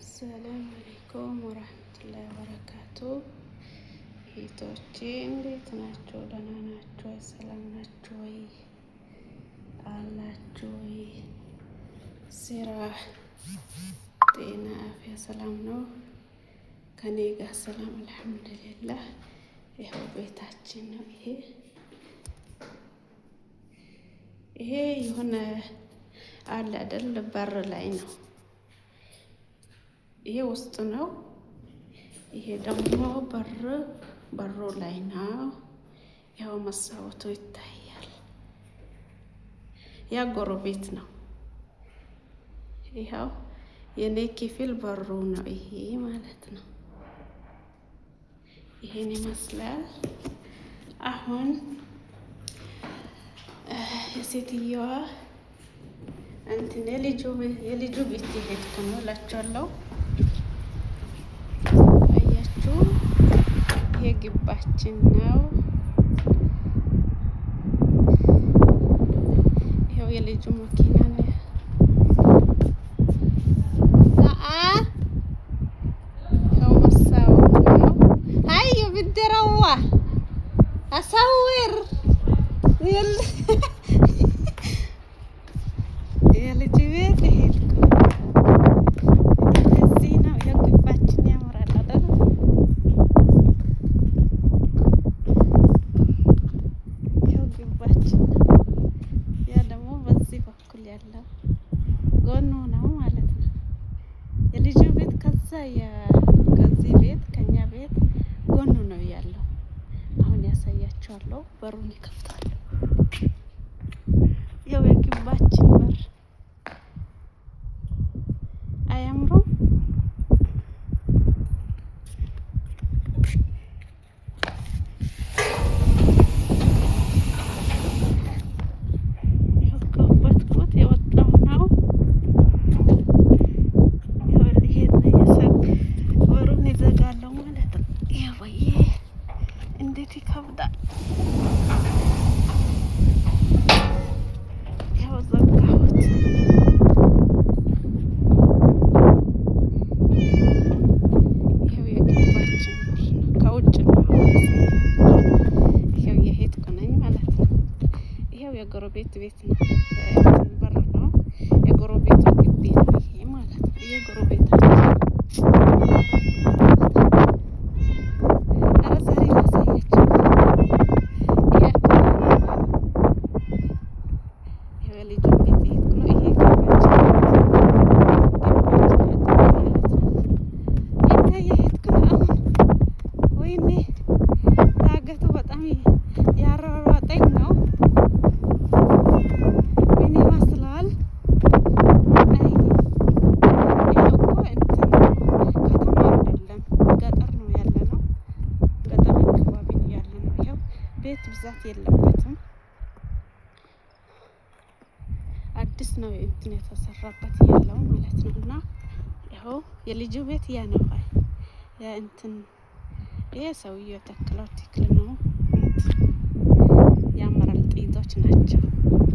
السلام عليكم ورحمة الله وبركاته. እህቶቼ እንዴት ናችሁ? ደህና ናችሁ ወይ? ሰላም ናችሁ ወይ? አላችሁ ወይ? ስራ፣ ጤና፣ አፍያ ሰላም ነው? ከኔ ጋር ሰላም አልሐምዱሊላህ። ይኸው ቤታችን ነው። ይሄ የሆነ አለ አይደል በር ላይ ነው። ይሄ ውስጥ ነው። ይሄ ደግሞ በሩ ላይ ነው። ያው መስታወቱ ይታያል። ያ ጎረቤት ነው። ይሄው የኔ ክፍል በሩ ነው ይሄ ማለት ነው። ይሄን ይመስላል። አሁን የሴትየዋ እንትን የልጁ ቤት የሄድኩ ነው እላቸዋለሁ። አያችሁ፣ ይሄ ግባችን ነው። ይሄው የልጁ መኪና ነው። ይሄው መስታወት ነው። አይ ብድረዋ አሳውር የልጅ ቤት ሄድኩ። እዚህ ነው። ይሄው ግባችን ያምራል አይደል? ይሄው ግባችን። ያ ደግሞ በዚህ በኩል ያለው ጎኑ ነው ማለት ነው። የልጅ ቤት ከዚህ ቤት ከኛ ቤት ጎኑ ነው ያለው። አሁን ያሳያችኋለሁ። በሩን ይከፍታል። ያው የግባችን በር አያምሩም? ከወጣሁት የወጣው ነው። ያው ሊሄድ ነው። በሩን ይዘጋለሁ ማለት ነው። ያው እንዴት ይከብዳል። ያው ዘጋሁት። ይሄው የግባችን ከውጭ ነው። ይሄው የሄድኩ ነኝ ማለት ነው። ይሄው የጎረቤት ቤት ነው። በር ነው። የጎረቤቱ ግቢ ነው ይሄ ማለት ነው። ይሄ ጎረቤታችን ዛሬ ላሳያችሁ። ይሄ የልጁ ቤት የሄድኩ ነው። ይሄ ግባችን የሄድኩ ነው። ወይኔ ዳገቱ በጣም ያሯሯጠኝ ነው። ምን ይመስላል? ይሄው እኮ እንትን ከተማ አይደለም፣ ገጠር ነው ያለነው። ገጠር አካባቢ ነው ያለነው። ይሄው ቤት ብዛት የለበትም። አዲስ ነው እንትን የተሰራበት ያለው ማለት ነው። እና ይኸው የልጁ ቤት ያ ነው። ያ እንትን ይሄ ሰውዬው የተከለው ተክል ነው። ያምራል። ጥይቶች ናቸው፣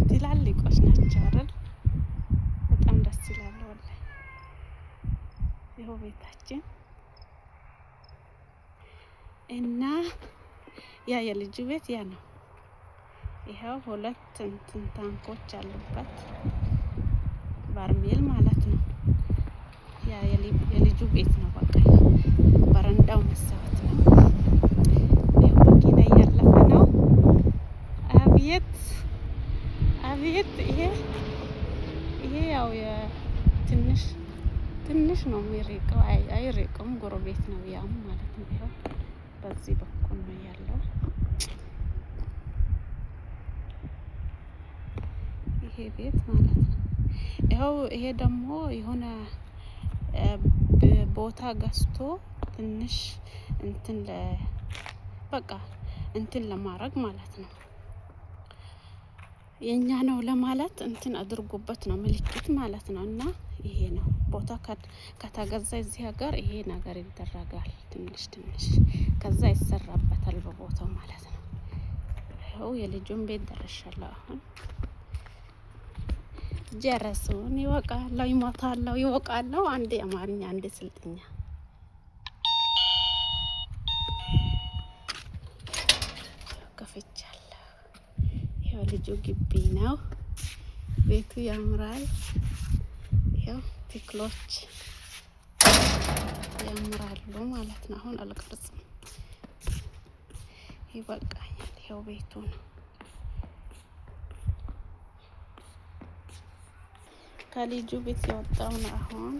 ትላልቆች ናቸው አይደል? በጣም ደስ ይላል ወላሂ። ይኸው ቤታችን እና ያ የልጁ ቤት ያ ነው። ይኸው ሁለት እንትን ታንኮች አሉበት፣ በርሜል ማለት ነው። ያ የልጁ ቤት ነው። በቃ በረንዳው መስታወት ነው። ይኸው መኪና እያለፈ ነው። አቤት አቤት! ይሄ ያው ትንሽ ነው የሚርቀው። አይርቀውም፣ ጎረቤት ነው ያም ማለት ነው። ይኸው በዚህ በኩል ነው ያለው ይሄ ቤት ማለት ነው። ይኸው ይሄ ደግሞ የሆነ ቦታ ገዝቶ ትንሽ እንትን በቃ እንትን ለማድረግ ማለት ነው። የኛ ነው ለማለት እንትን አድርጎበት ነው ምልክት ማለት ነው። እና ይሄ ነው ቦታ ከተገዛ እዚህ ሀገር ይሄ ነገር ይደረጋል። ትንሽ ከዛ ይሰራበታል በቦታው ማለት ነው። ይኸው የልጁን ቤት ደርሻለሁ። አሁን ጀረሱን ይወቃለሁ ይሞታለሁ ይወቃለሁ። አንዴ አማርኛ አንዴ ስልጥኛ ከፍቻለሁ። ይሄው ልጁ ግቢ ነው። ቤቱ ያምራል። ይሄው ተክሎች ያምራሉ ማለት ነው። አሁን አልቀርጽም ይበቃኛል። ይሄው ቤቱ ነው። ከልጁ ቤት የወጣው ነው አሁን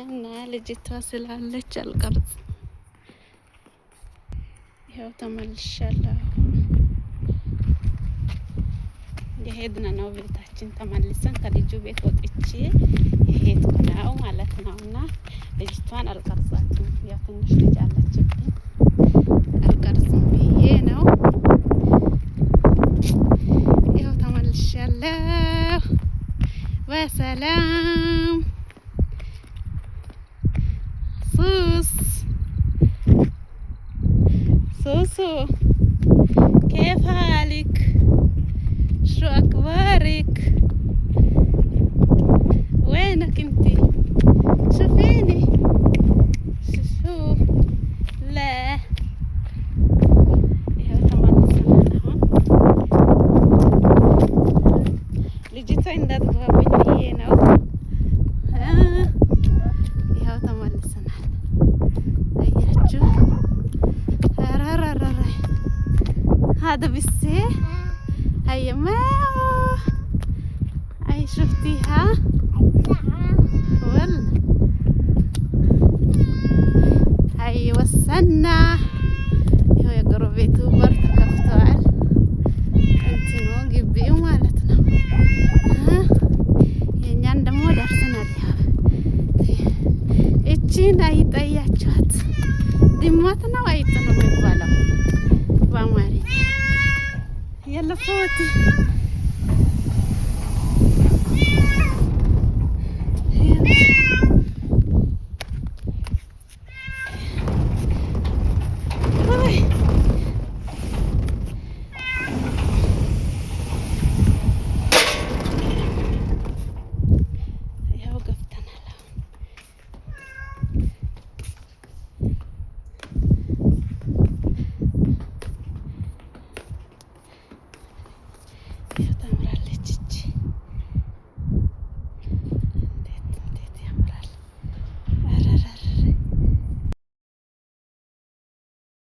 እና ልጅቷ ስላለች አልቀርጽም። ይሄው ተመልሻለሁ። የሄድን ነው ቤታችን ተመልሰን ከልጁ ቤት ወጥቼ የሄድኩ ነው ማለት ነው። እና ልጅቷን አልቀርጻትም። ያው ትንሽ ልጅ አለችብኝ አልቀርጽም ብዬ ነው። ይሄው ተመልሻለሁ በሰላም ሱሱ كيف حالك شو أخبارك وينك انتي شوفيني شو لا ይሄው ተመልሰናል። አሁን ልጅቷ እንዳትገባብኝ ብዬ ነው። ይሄው ተመልሰናል። አያችሁ هذا بالسيف. هيا ما أي شفتيها ولا هيا وصلنا. هو يقرب بيته بر تكفتوال انتنو قبيو مالتنا የኛን ደግሞ ደርሰናል። እቺን አይጥ አያችኋት? ድመት ነው አይጥ ነው የሚባለው በአማርኛ يلا فوتي